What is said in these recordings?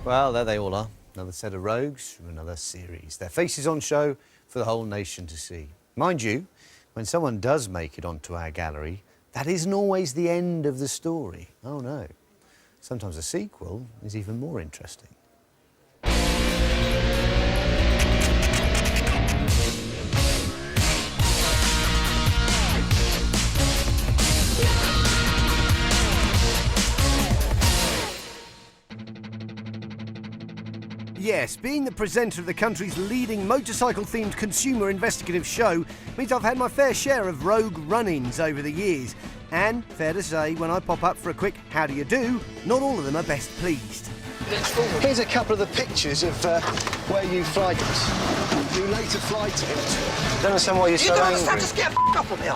Well, there they all are. Another set of rogues from another series. Their faces on show for the whole nation to see. Mind you, when someone does make it onto our gallery, that isn't always the end of the story. Oh, no. Sometimes a sequel is even more interesting. Yes, being the presenter of the country's leading motorcycle-themed consumer investigative show means I've had my fair share of rogue run-ins over the years. And, fair to say, when I pop up for a quick how do you do, not all of them are best pleased. Here's a couple of the pictures of where you flighted. You later flighted. I don't understand why you're so angry. You don't understand, just get off of me.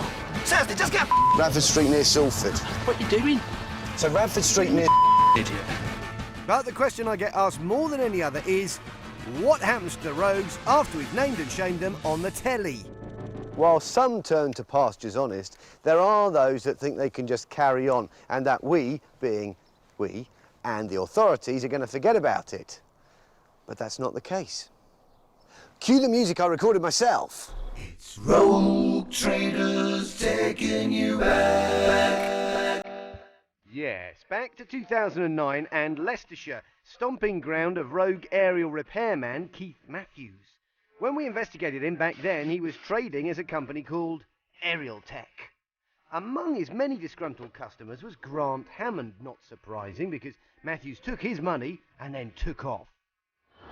Seriously, just get Radford Street near Salford. What are you doing? So Radford Street near Idiot. But the question I get asked more than any other is, what happens to the rogues after we've named and shamed them on the telly? While some turn to pastures honest, there are those that think they can just carry on and that we, being we, and the authorities are going to forget about it. But that's not the case. Cue the music I recorded myself. It's rogue traders taking you back. Yes, back to 2009 and Leicestershire, stomping ground of rogue aerial repairman Keith Matthews. When we investigated him back then, he was trading as a company called Aerial Tech. Among his many disgruntled customers was Grant Hammond, not surprising because Matthews took his money and then took off.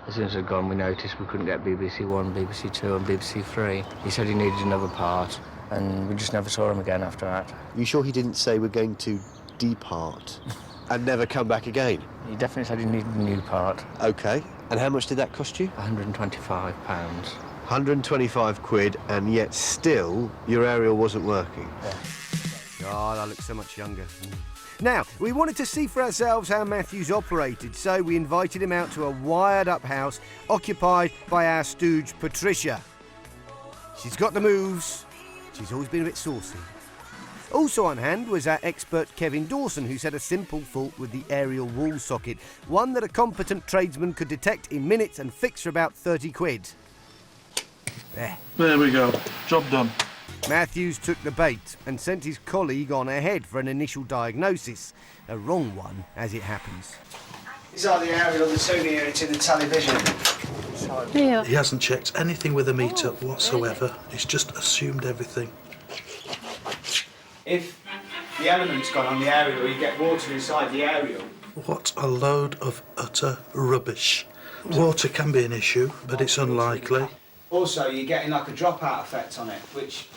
As soon as I'd gone, we noticed we couldn't get BBC One, BBC Two and BBC Three. He said he needed another part, and we just never saw him again after that. You sure he didn't say we're going to depart and never come back again? He definitely said he needed a new part. OK. And how much did that cost you? £125. 125 quid, and yet still your aerial wasn't working. Yeah. God, I look so much younger. Now, we wanted to see for ourselves how Matthews operated, so we invited him out to a wired-up house occupied by our stooge Patricia. She's got the moves. She's always been a bit saucy. Also on hand was our expert Kevin Dawson, who said a simple fault with the aerial wall socket, one that a competent tradesman could detect in minutes and fix for about 30 quid. There we go. Job done. Matthews took the bait and sent his colleague on ahead for an initial diagnosis. A wrong one, as it happens. These are the aerial, the two units in the television. Yeah. He hasn't checked anything with a meter whatsoever. He's just assumed everything. If the element's gone on the aerial, you get water inside the aerial. What a load of utter rubbish. Water can be an issue, but it's unlikely. Also, you're getting like a dropout effect on it, which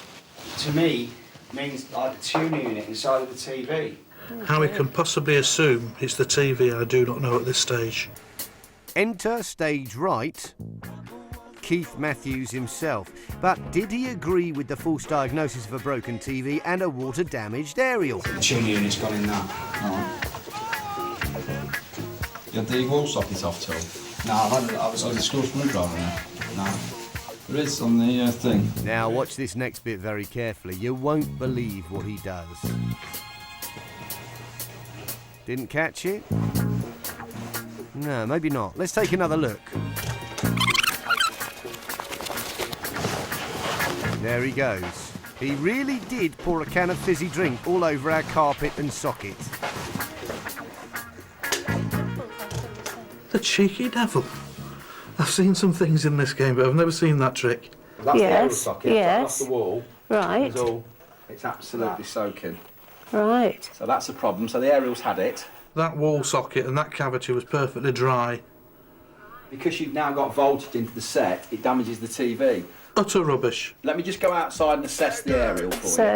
to me means like the tuning unit inside of the TV. How he can possibly assume it's the TV, I do not know at this stage. Enter stage right, Keith Matthews himself. But did he agree with the false diagnosis of a broken TV and a water-damaged aerial? The tuning unit's gone in that. You had the wall socket off till? No, I was the school screwdriver now? No. There is on the thing. Now watch this next bit very carefully. You won't believe what he does. Didn't catch it? No, maybe not. Let's take another look. There he goes. He really did pour a can of fizzy drink all over our carpet and socket. The cheeky devil. I've seen some things in this game, but I've never seen that trick. That's Yes, the aerial socket, yes. off the wall. Right. It's absolutely soaking. Right. So that's a problem. So the aerial's had it. That wall socket and that cavity was perfectly dry. Because you've now got voltage into the set, it damages the TV. Utter rubbish. Let me just go outside and assess the aerial for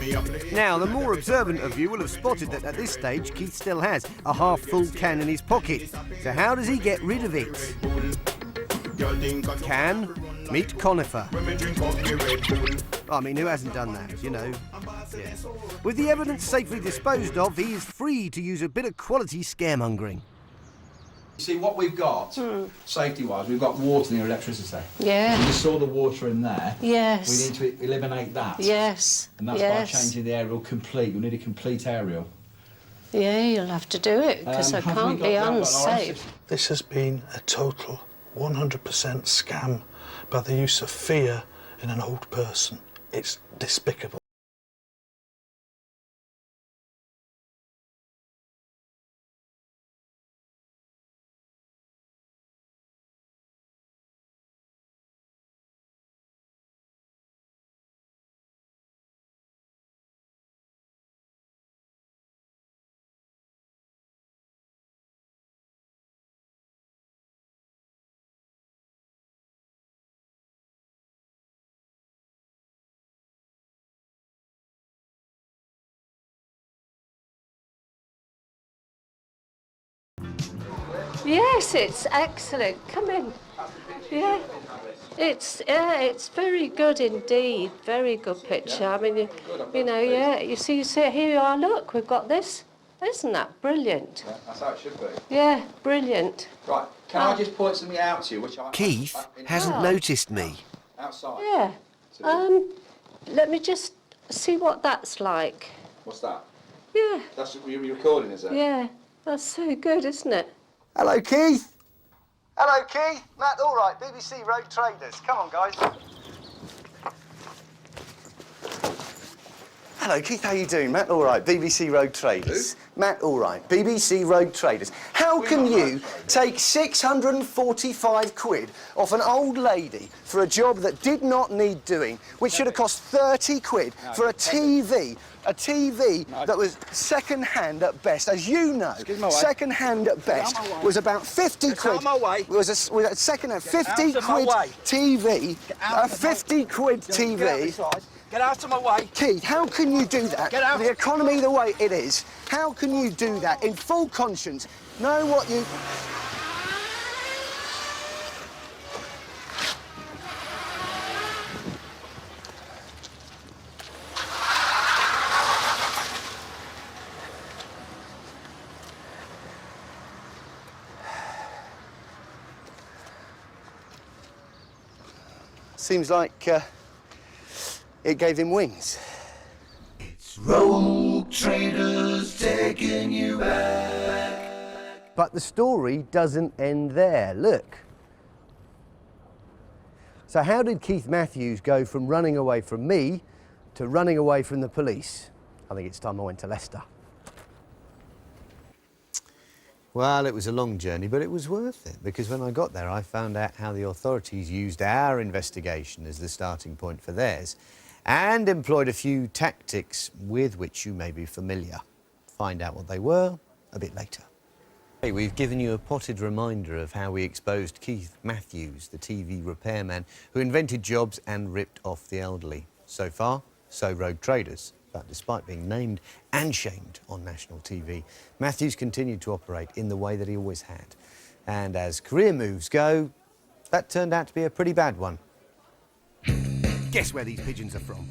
you. Now, the more observant of you will have spotted that at this stage, Keith still has a half-full can in his pocket. So how does he get rid of it? Can, meet conifer. I mean, who hasn't done that, you know? Yeah. With the evidence safely disposed of, he is free to use a bit of quality scaremongering. You see, what we've got, safety-wise, we've got water in your electricity. Yeah. You saw the water in there. Yes. We need to eliminate that. Yes. And that's by changing the aerial complete. You'll need a complete aerial. Yeah, you'll have to do it, because I can't be unsafe. This has been a total 100% scam by the use of fear in an old person. It's despicable. Yes, it's excellent. Come in. Yeah. It's very good indeed. Very good picture. I mean, you know, yeah. You see, here you are. Look, we've got this. Isn't that brilliant? Yeah, that's how it should be. Yeah, brilliant. Right, can I just point something out to you, which Keith hasn't noticed me. Outside. Yeah. Let me just see what that's like. What's that? Yeah. That's what you're recording, is it? Yeah. That's so good, isn't it? Hello, Keith. Hello, Keith. Matt Allwright, BBC Road Traders. Come on, guys. Hello, Keith. How you doing? Matt Allwright, BBC Road Traders. Who? Matt Allwright, BBC Road Traders. How can you take 645 quid off an old lady for a job that did not need doing, which should have cost 30 quid for a TV? A TV that was second-hand at best, as you know. Second-hand at best was about 50 quid. Was a second-hand 50 quid TV. A 50 quid TV. Get out of my way. Keith, how can you do that? Get out. The economy the way it is. How can you do that in full conscience? Know what you... Seems like it gave him wings. It's Rogue Traders taking you back. But the story doesn't end there. Look. So how did Keith Matthews go from running away from me to running away from the police? I think it's time I went to Leicester. Well, it was a long journey, but it was worth it, because when I got there, I found out how the authorities used our investigation as the starting point for theirs, and employed a few tactics with which you may be familiar. Find out what they were a bit later. Hey, we've given you a potted reminder of how we exposed Keith Matthews, the TV repairman who invented jobs and ripped off the elderly. So far, so Rogue Traders. But despite being named and shamed on national TV, Matthews continued to operate in the way that he always had. And as career moves go, that turned out to be a pretty bad one. Guess where these pigeons are from?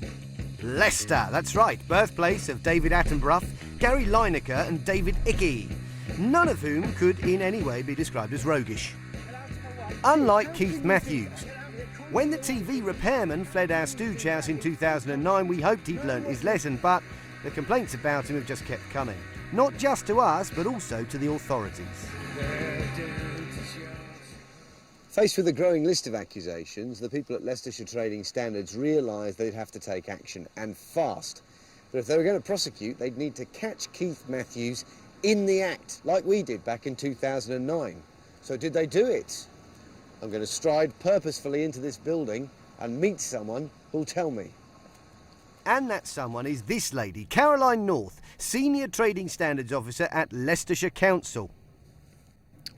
Leicester, that's right, birthplace of David Attenborough, Gary Lineker and David Icke, none of whom could in any way be described as roguish. Unlike Keith Matthews. When the TV repairman fled our stooge house in 2009, we hoped he'd learnt his lesson, but the complaints about him have just kept coming. Not just to us, but also to the authorities. Faced with a growing list of accusations, the people at Leicestershire Trading Standards realised they'd have to take action, and fast. But if they were going to prosecute, they'd need to catch Keith Matthews in the act, like we did back in 2009. So did they do it? I'm going to stride purposefully into this building and meet someone who'll tell me. And that someone is this lady, Caroline North, Senior Trading Standards Officer at Leicestershire Council.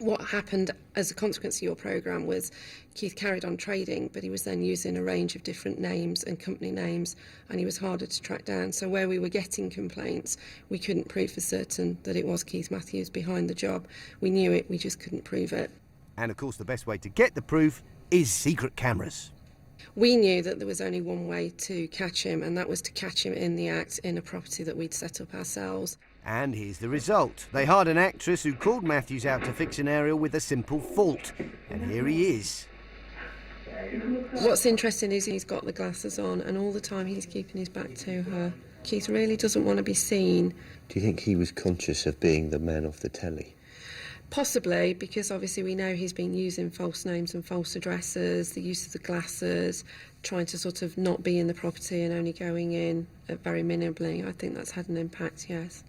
What happened as a consequence of your programme was Keith carried on trading, but he was then using a range of different names and company names, and he was harder to track down. So where we were getting complaints, we couldn't prove for certain that it was Keith Matthews behind the job. We knew it, we just couldn't prove it. And of course the best way to get the proof is secret cameras. We knew that there was only one way to catch him, and that was to catch him in the act in a property that we'd set up ourselves. And here's the result. They hired an actress who called Matthews out to fix an aerial with a simple fault. And here he is. What's interesting is he's got the glasses on, and all the time he's keeping his back to her. Keith really doesn't want to be seen. Do you think he was conscious of being the man off the telly? Possibly, because obviously we know he's been using false names and false addresses, the use of the glasses, trying to sort of not be in the property and only going in very minimally. I think that's had an impact, yes.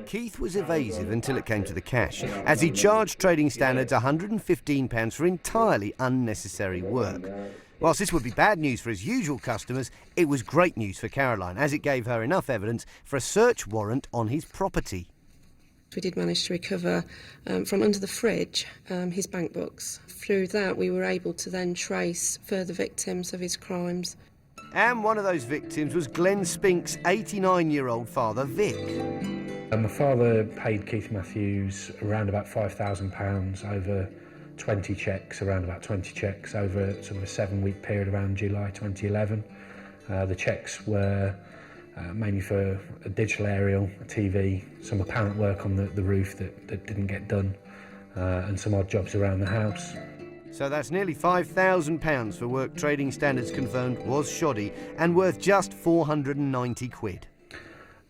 Keith was evasive until it came to the cash, as he charged Trading Standards £115 for entirely unnecessary work. Whilst this would be bad news for his usual customers, it was great news for Caroline, as it gave her enough evidence for a search warrant on his property. We did manage to recover from under the fridge his bank books. Through that, we were able to then trace further victims of his crimes. And one of those victims was Glenn Spink's 89-year-old father, Vic. My father paid Keith Matthews around about £5,000 over 20 cheques, around about 20 cheques over sort of a 7-week period around July 2011. The cheques were mainly for a digital aerial, a TV, some apparent work on the roof that didn't get done, and some odd jobs around the house. So that's nearly £5,000 for work Trading Standards confirmed was shoddy and worth just 490 quid.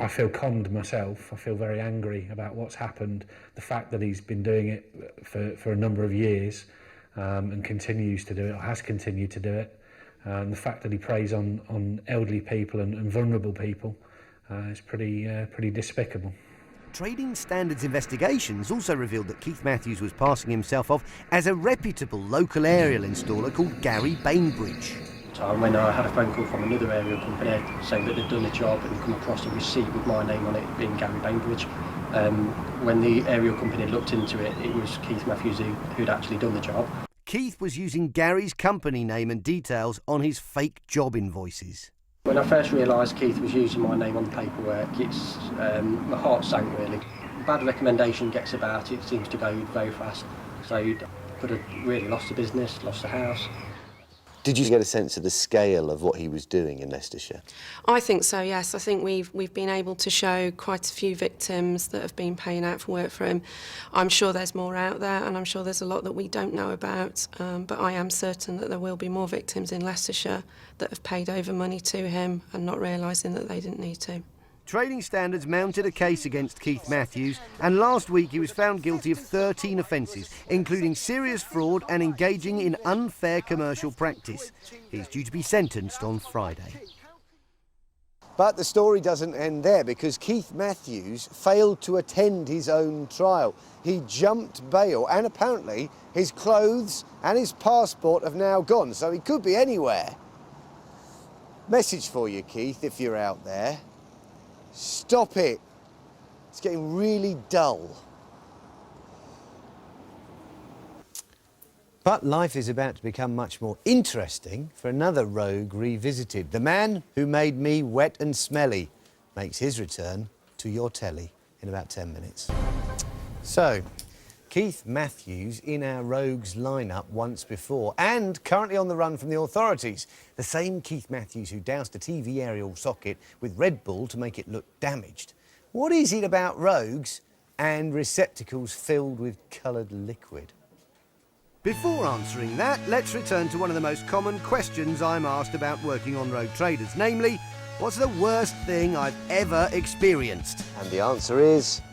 I feel conned myself. I feel very angry about what's happened. The fact that he's been doing it for a number of years and continues to do it, or has continued to do it. And the fact that he preys on elderly people and vulnerable people is pretty despicable. Trading Standards investigations also revealed that Keith Matthews was passing himself off as a reputable local aerial installer called Gary Bainbridge. When I had a phone call from another aerial company saying that they'd done a job and come across a receipt with my name on it being Gary Bainbridge. When the aerial company looked into it, it was Keith Matthews who'd actually done the job. Keith was using Gary's company name and details on his fake job invoices. When I first realised Keith was using my name on the paperwork, my heart sank really. Bad recommendation gets about, it seems to go very fast. So I could have really lost the business, lost the house. Did you get a sense of the scale of what he was doing in Leicestershire? I think so, yes. I think we've been able to show quite a few victims that have been paying out for work for him. I'm sure there's more out there, and I'm sure there's a lot that we don't know about, but I am certain that there will be more victims in Leicestershire that have paid over money to him and not realising that they didn't need to. Trading Standards mounted a case against Keith Matthews, and last week he was found guilty of 13 offences, including serious fraud and engaging in unfair commercial practice. He's due to be sentenced on Friday. But the story doesn't end there, because Keith Matthews failed to attend his own trial. He jumped bail, and apparently his clothes and his passport have now gone, so he could be anywhere. Message for you, Keith, if you're out there. Stop it. It's getting really dull. But life is about to become much more interesting for another rogue revisited. The man who made me wet and smelly makes his return to your telly in about 10 minutes. So, Keith Matthews in our rogues lineup once before, and currently on the run from the authorities. The same Keith Matthews who doused a TV aerial socket with Red Bull to make it look damaged. What is it about rogues and receptacles filled with coloured liquid? Before answering that, let's return to one of the most common questions I'm asked about working on rogue traders, namely, what's the worst thing I've ever experienced? And the answer is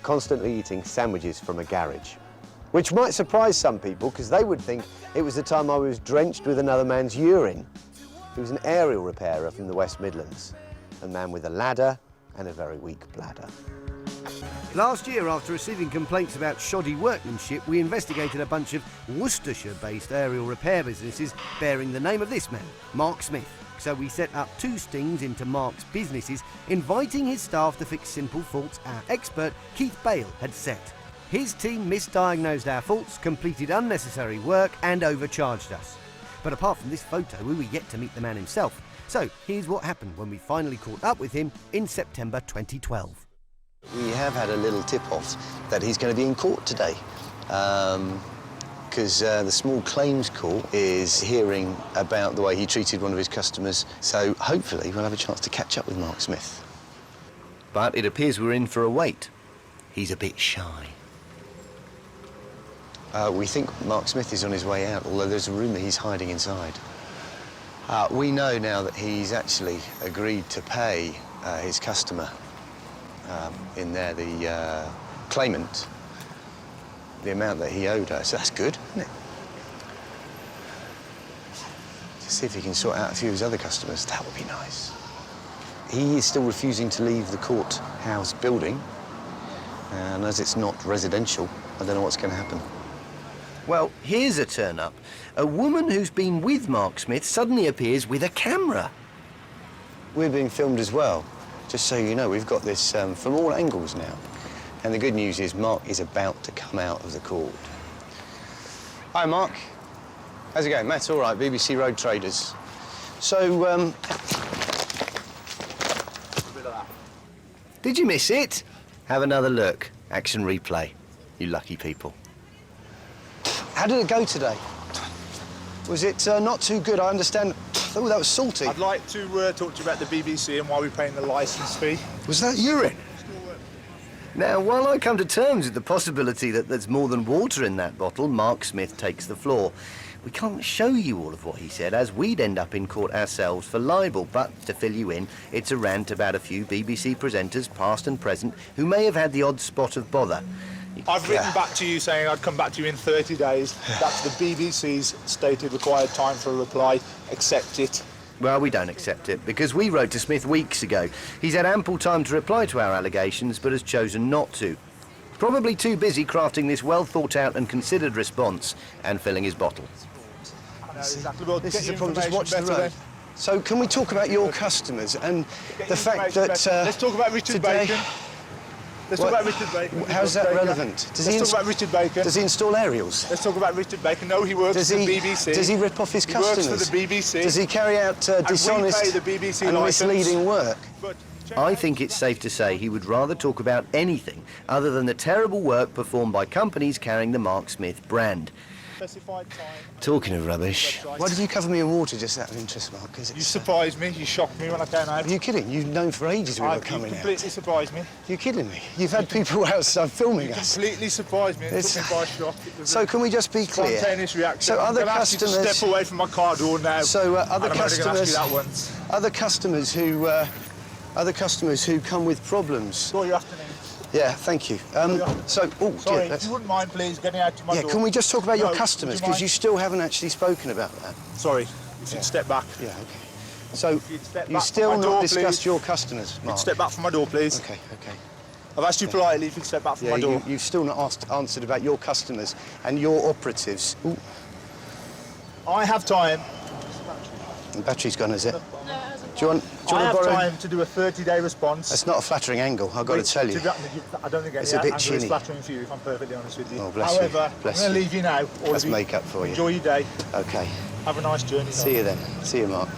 constantly eating sandwiches from a garage. Which might surprise some people, because they would think it was the time I was drenched with another man's urine. He was an aerial repairer from the West Midlands, a man with a ladder and a very weak bladder. Last year, after receiving complaints about shoddy workmanship, we investigated a bunch of Worcestershire-based aerial repair businesses bearing the name of this man, Mark Smith. So we set up 2 stings into Mark's businesses, inviting his staff to fix simple faults our expert, Keith Bale, had set. His team misdiagnosed our faults, completed unnecessary work and overcharged us. But apart from this photo, we were yet to meet the man himself. So here's what happened when we finally caught up with him in September 2012. We have had a little tip-off that he's going to be in court today. Because the small claims court is hearing about the way he treated one of his customers, so hopefully we'll have a chance to catch up with Mark Smith. But it appears we're in for a wait. He's a bit shy. We think Mark Smith is on his way out, although there's a rumour he's hiding inside. We know now that he's actually agreed to pay his customer in there, the claimant, the amount that he owed her. So that's good, isn't it? To see if he can sort out a few of his other customers, that would be nice. He is still refusing to leave the courthouse building, and as it's not residential, I don't know what's going to happen. Well, here's a turn-up. A woman who's been with Mark Smith suddenly appears with a camera. We're being filmed as well. Just so you know, we've got this from all angles now. And the good news is Mark is about to come out of the court. Hi, Mark. How's it going? Matt Allwright, BBC Road Traders. So, Did you miss it? Have another look. Action replay. You lucky people. how did it go today? Was it not too good? I understand. Oh, that was salty. I'd like to talk to you about the BBC and why we're paying the licence fee. Was that urine? Now, while I come to terms with the possibility that there's more than water in that bottle, Mark Smith takes the floor. We can't show you all of what he said, as we'd end up in court ourselves for libel, but to fill you in, it's a rant about a few BBC presenters, past and present, who may have had the odd spot of bother. I've written back to you saying I'd come back to you in 30 days. That's the BBC's stated required time for a reply. Accept it. Well, we don't accept it, because we wrote to Smith weeks ago. He's had ample time to reply to our allegations, but has chosen not to. Probably too busy crafting this well-thought-out and considered response and filling his bottle. I know exactly. Well, This get is your a problem. Just watch the information road. better So can we talk about your customers and then. the Get your fact information that better. Let's talk about Richard today... Bacon. Let's What? talk about Richard Bacon. How's that relevant? Let's talk about Richard Bacon. Does he install aerials? Let's talk about Richard Bacon. No, he works for the BBC. Does he rip off his customers? He works for the BBC. Does he carry out dishonest and we pay the BBC and licence. misleading work? But I think it's safe to say he would rather talk about anything other than the terrible work performed by companies carrying the Mark Smith brand. specified time. Talking of rubbish, why did you cover me in water just out of interest, Mark? You surprised me. You shocked me when I came out. Are you kidding? You've known for ages we were coming You completely surprised me. You're kidding me? You've had people outside filming us. Completely surprised me. It took me by shock. It was So can we just be clear? Spontaneous reaction. So I'm other gonna ask you to customers... step away from my car door now. So other and I'm only gonna ask customers... you that once. Other customers who come with problems. Enjoy your afternoon. Yeah, thank you. So, oh, Sorry, dear, if you wouldn't mind, please, getting out to my door. can we just talk about your No, customers? would you Because mind? you still haven't actually spoken about that. Sorry, if you'd step back. Yeah, okay. So, you'd step you back still from my not door, discussed please. your customers, Mark? Step back from my door, please. Okay, okay. I've asked you politely if you'd step back from my door. You've still not answered about your customers and your operatives. Ooh, I have time. the battery's gone, is it? No, Do you want I to have borrow? time to do a 30-day response. That's not a flattering angle, I've got to tell you. I don't think It's any a bit angle is chinny. flattering for you, if I'm perfectly honest with you. Oh, bless you. However, Bless I'm going to you. leave you now. All That's of you. make up for you. Enjoy your day. Okay. Have a nice journey. See you then. See you, Mark.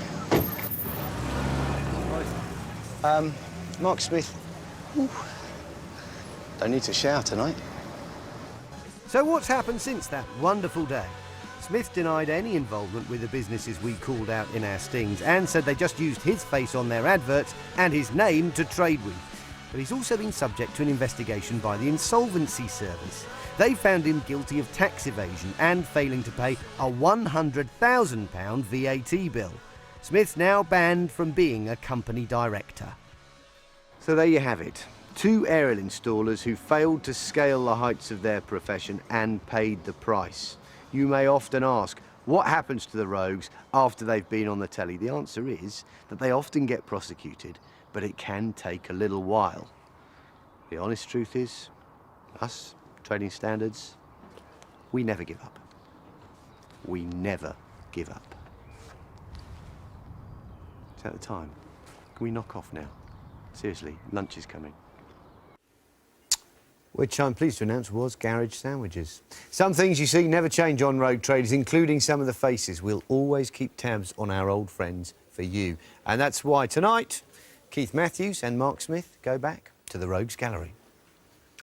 Mark Smith. Ooh. Don't need to shower tonight. So what's happened since that wonderful day? Smith denied any involvement with the businesses we called out in our stings and said they just used his face on their adverts and his name to trade with. But he's also been subject to an investigation by the Insolvency Service. They found him guilty of tax evasion and failing to pay a £100,000 VAT bill. Smith's now banned from being a company director. So there you have it. Two aerial installers who failed to scale the heights of their profession and paid the price. You may often ask, what happens to the rogues after they've been on the telly? The answer is that they often get prosecuted, but it can take a little while. The honest truth is, us, Trading Standards, we never give up. We never give up. It's at the time. Can we knock off now? Seriously, lunch is coming. Which I'm pleased to announce was Garage Sandwiches. Some things you see never change on Road Traders, including some of the faces. We'll always keep tabs on our old friends for you. And that's why tonight, Keith Matthews and Mark Smith go back to the Rogues Gallery.